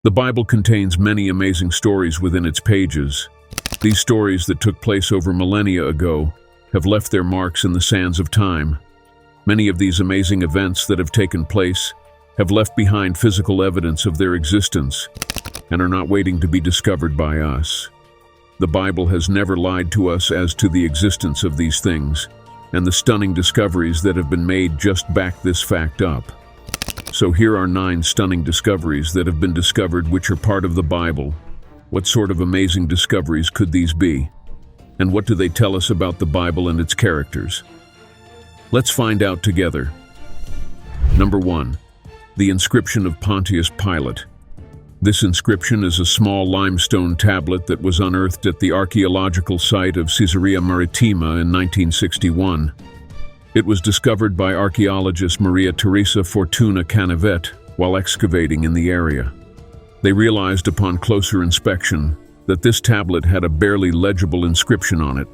The Bible contains many amazing stories within its pages. These stories that took place over millennia ago have left their marks in the sands of time. Many of these amazing events that have taken place have left behind physical evidence of their existence and are not waiting to be discovered by us. The Bible has never lied to us as to the existence of these things, and the stunning discoveries that have been made just back this fact up. So here are 9 stunning discoveries that have been discovered which are part of the Bible. What sort of amazing discoveries could these be? And what do they tell us about the Bible and its characters? Let's find out together. Number 1. The inscription of Pontius Pilate. This inscription is a small limestone tablet that was unearthed at the archaeological site of Caesarea Maritima in 1961. It was discovered by archaeologist Maria Teresa Fortuna Canavet while excavating in the area. They realized upon closer inspection that this tablet had a barely legible inscription on it.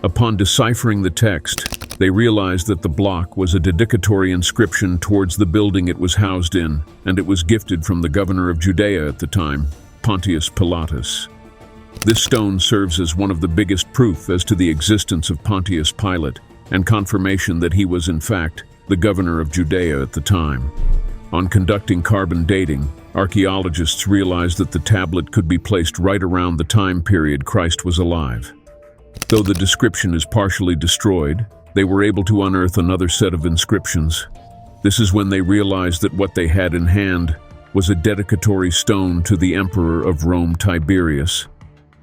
Upon deciphering the text, they realized that the block was a dedicatory inscription towards the building it was housed in, and it was gifted from the governor of Judea at the time, Pontius Pilatus. This stone serves as one of the biggest proof as to the existence of Pontius Pilate, and confirmation that he was in fact the governor of Judea at the time. On conducting carbon dating, archaeologists realized that the tablet could be placed right around the time period Christ was alive. Though the description is partially destroyed, they were able to unearth another set of inscriptions. This is when they realized that what they had in hand was a dedicatory stone to the Emperor of Rome, Tiberius.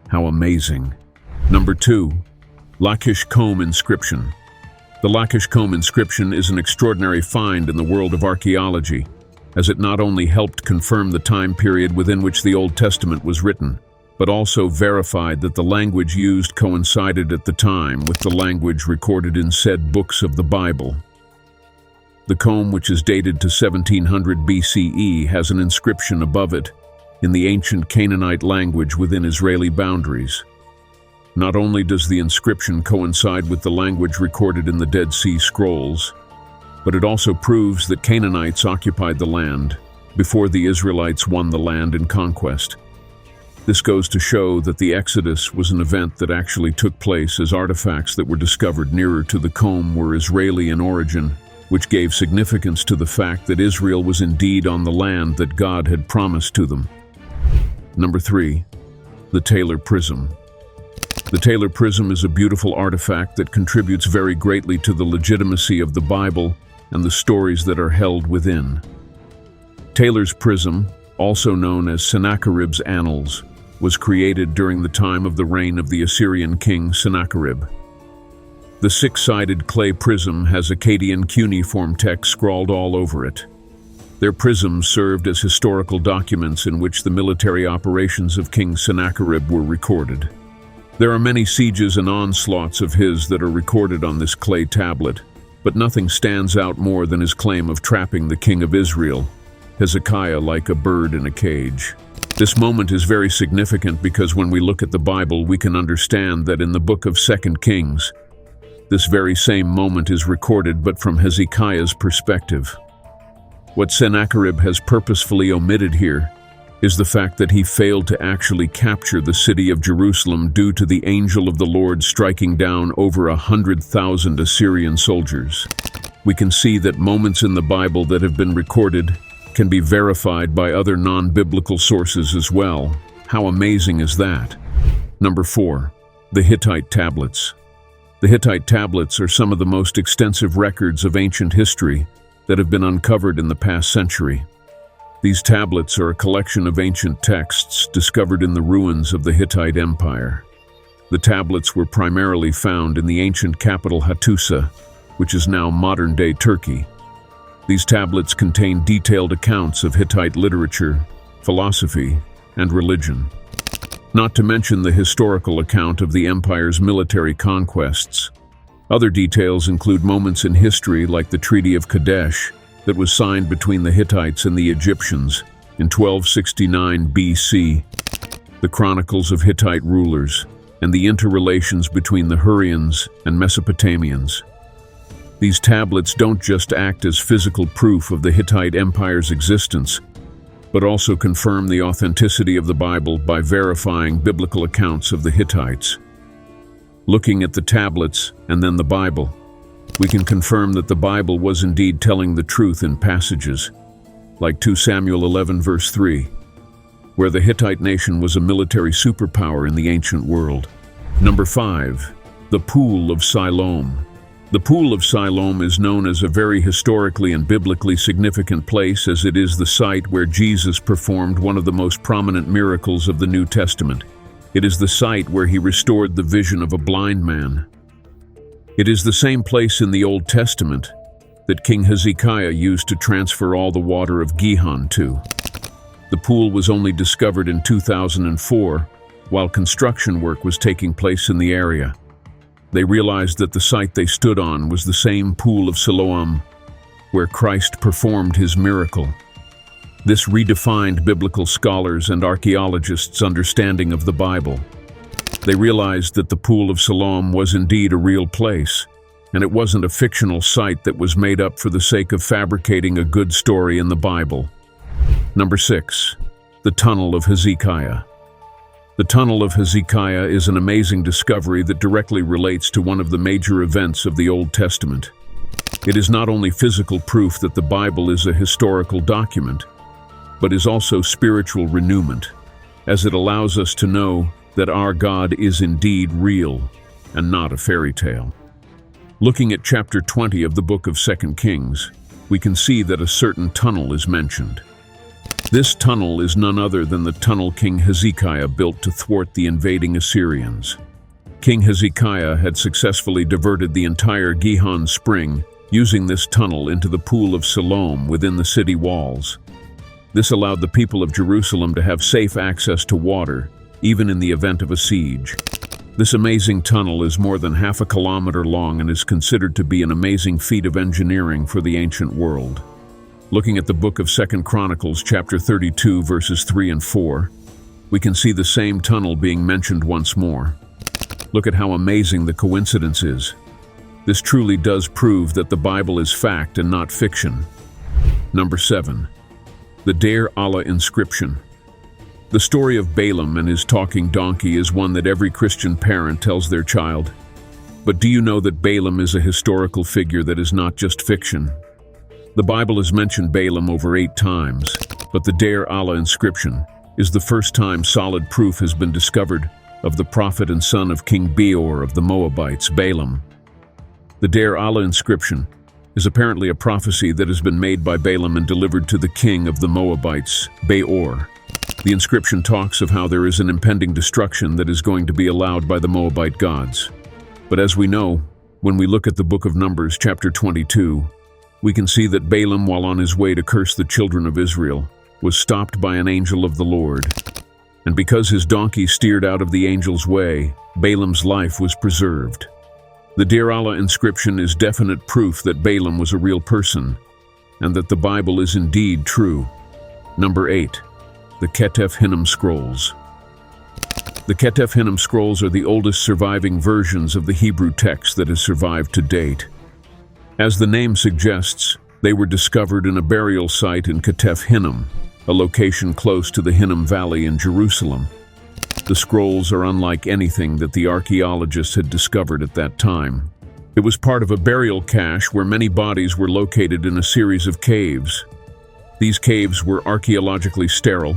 How amazing! Number 2. Lachish Combe inscription. The Lachish Combe inscription is an extraordinary find in the world of archaeology, as it not only helped confirm the time period within which the Old Testament was written, but also verified that the language used coincided at the time with the language recorded in said books of the Bible. The comb, which is dated to 1700 BCE, has an inscription above it in the ancient Canaanite language within Israeli boundaries. Not only does the inscription coincide with the language recorded in the Dead Sea Scrolls, but it also proves that Canaanites occupied the land before the Israelites won the land in conquest. This goes to show that the Exodus was an event that actually took place, as artifacts that were discovered nearer to the comb were Israeli in origin, which gave significance to the fact that Israel was indeed on the land that God had promised to them. Number 3. The Taylor Prism. The Taylor Prism is a beautiful artifact that contributes very greatly to the legitimacy of the Bible and the stories that are held within. Taylor's Prism, also known as Sennacherib's Annals, was created during the time of the reign of the Assyrian king Sennacherib. The 6-sided clay prism has Akkadian cuneiform text scrawled all over it. Their prisms served as historical documents in which the military operations of King Sennacherib were recorded. There are many sieges and onslaughts of his that are recorded on this clay tablet, but nothing stands out more than his claim of trapping the king of Israel, Hezekiah, like a bird in a cage. This moment is very significant because when we look at the Bible, we can understand that in the book of 2 Kings, this very same moment is recorded but from Hezekiah's perspective. What Sennacherib has purposefully omitted here is the fact that he failed to actually capture the city of Jerusalem due to the angel of the Lord striking down over 100,000 Assyrian soldiers. We can see that moments in the Bible that have been recorded can be verified by other non-biblical sources as well. How amazing is that? Number 4. The Hittite Tablets. The Hittite tablets are some of the most extensive records of ancient history that have been uncovered in the past century. These tablets are a collection of ancient texts discovered in the ruins of the Hittite Empire. The tablets were primarily found in the ancient capital Hattusa, which is now modern-day Turkey. These tablets contain detailed accounts of Hittite literature, philosophy, and religion. Not to mention the historical account of the empire's military conquests. Other details include moments in history like the Treaty of Kadesh that was signed between the Hittites and the Egyptians in 1269 BC, the chronicles of Hittite rulers, and the interrelations between the Hurrians and Mesopotamians. These tablets don't just act as physical proof of the Hittite Empire's existence, but also confirm the authenticity of the Bible by verifying biblical accounts of the Hittites. Looking at the tablets and then the Bible, we can confirm that the Bible was indeed telling the truth in passages, like 2 Samuel 11 verse 3, where the Hittite nation was a military superpower in the ancient world. Number 5. The Pool of Siloam. The Pool of Siloam is known as a very historically and biblically significant place, as it is the site where Jesus performed one of the most prominent miracles of the New Testament. It is the site where he restored the vision of a blind man. It is the same place in the Old Testament that King Hezekiah used to transfer all the water of Gihon to. The pool was only discovered in 2004, while construction work was taking place in the area. They realized that the site they stood on was the same Pool of Siloam where Christ performed his miracle. This redefined biblical scholars and archaeologists' understanding of the Bible. They realized that the Pool of Siloam was indeed a real place, and it wasn't a fictional site that was made up for the sake of fabricating a good story in the Bible. Number 6. The Tunnel of Hezekiah. The Tunnel of Hezekiah is an amazing discovery that directly relates to one of the major events of the Old Testament. It is not only physical proof that the Bible is a historical document, but is also spiritual renewment, as it allows us to know that our God is indeed real and not a fairy tale. Looking at chapter 20 of the book of 2 Kings, we can see that a certain tunnel is mentioned. This tunnel is none other than the tunnel King Hezekiah built to thwart the invading Assyrians. King Hezekiah had successfully diverted the entire Gihon Spring using this tunnel into the Pool of Siloam within the city walls. This allowed the people of Jerusalem to have safe access to water, even in the event of a siege. This amazing tunnel is more than half a kilometer long and is considered to be an amazing feat of engineering for the ancient world. Looking at the book of 2 Chronicles chapter 32 verses 3 and 4, we can see the same tunnel being mentioned once more. Look at how amazing the coincidence is. This truly does prove that the Bible is fact and not fiction. Number 7. The Deir Allah inscription. The story of Balaam and his talking donkey is one that every Christian parent tells their child. But do you know that Balaam is a historical figure that is not just fiction? The Bible has mentioned Balaam over 8 times, but the Deir Allah inscription is the first time solid proof has been discovered of the prophet and son of King Beor of the Moabites, Balaam. The Deir Allah inscription is apparently a prophecy that has been made by Balaam and delivered to the king of the Moabites, Beor. The inscription talks of how there is an impending destruction that is going to be allowed by the Moabite gods. But as we know, when we look at the book of Numbers chapter 22, we can see that Balaam, while on his way to curse the children of Israel, was stopped by an angel of the Lord. And because his donkey steered out of the angel's way, Balaam's life was preserved. The Deir Allah inscription is definite proof that Balaam was a real person, and that the Bible is indeed true. Number 8. The Ketef Hinnom Scrolls. The Ketef Hinnom Scrolls are the oldest surviving versions of the Hebrew text that has survived to date. As the name suggests, they were discovered in a burial site in Ketef Hinnom, a location close to the Hinnom Valley in Jerusalem. The scrolls are unlike anything that the archaeologists had discovered at that time. It was part of a burial cache where many bodies were located in a series of caves. These caves were archaeologically sterile,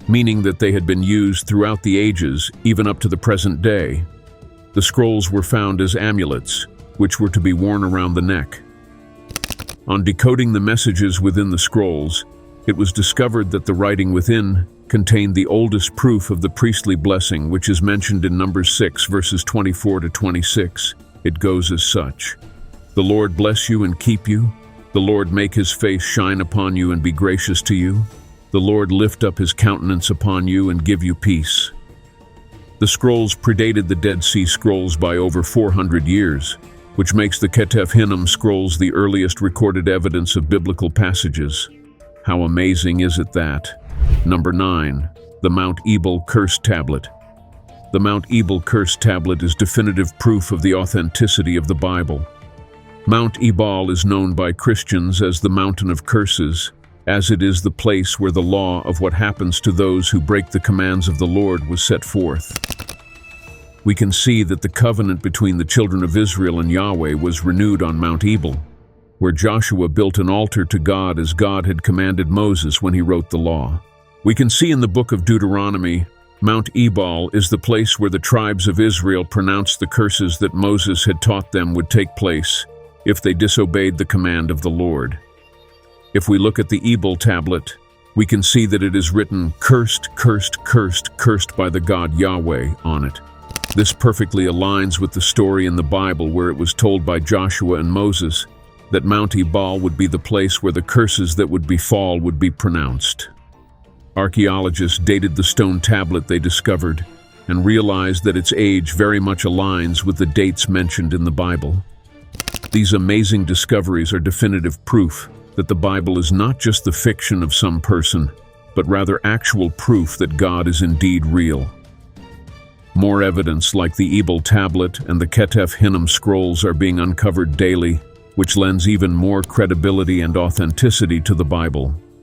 meaning that they had been used throughout the ages, even up to the present day. The scrolls were found as amulets, which were to be worn around the neck. On decoding the messages within the scrolls, it was discovered that the writing within contained the oldest proof of the priestly blessing, which is mentioned in Numbers 6 verses 24 to 26. It goes as such: "The Lord bless you and keep you. The Lord make his face shine upon you and be gracious to you. The Lord lift up his countenance upon you and give you peace." The scrolls predated the Dead Sea Scrolls by over 400 years, which makes the Ketef Hinnom Scrolls the earliest recorded evidence of biblical passages. How amazing is it that? Number 9. The Mount Ebal Curse Tablet. The Mount Ebal Curse Tablet is definitive proof of the authenticity of the Bible. Mount Ebal is known by Christians as the Mountain of Curses, as it is the place where the law of what happens to those who break the commands of the Lord was set forth. We can see that the covenant between the children of Israel and Yahweh was renewed on Mount Ebal, where Joshua built an altar to God as God had commanded Moses when he wrote the law. We can see in the book of Deuteronomy, Mount Ebal is the place where the tribes of Israel pronounced the curses that Moses had taught them would take place if they disobeyed the command of the Lord. If we look at the Ebal tablet, we can see that it is written, "Cursed, cursed, cursed, cursed by the God Yahweh" on it. This perfectly aligns with the story in the Bible where it was told by Joshua and Moses that Mount Ebal would be the place where the curses that would befall would be pronounced. Archaeologists dated the stone tablet they discovered and realized that its age very much aligns with the dates mentioned in the Bible. These amazing discoveries are definitive proof that the Bible is not just the fiction of some person, but rather actual proof that God is indeed real. More evidence like the Ebal tablet and the Ketef Hinnom scrolls are being uncovered daily, which lends even more credibility and authenticity to the Bible.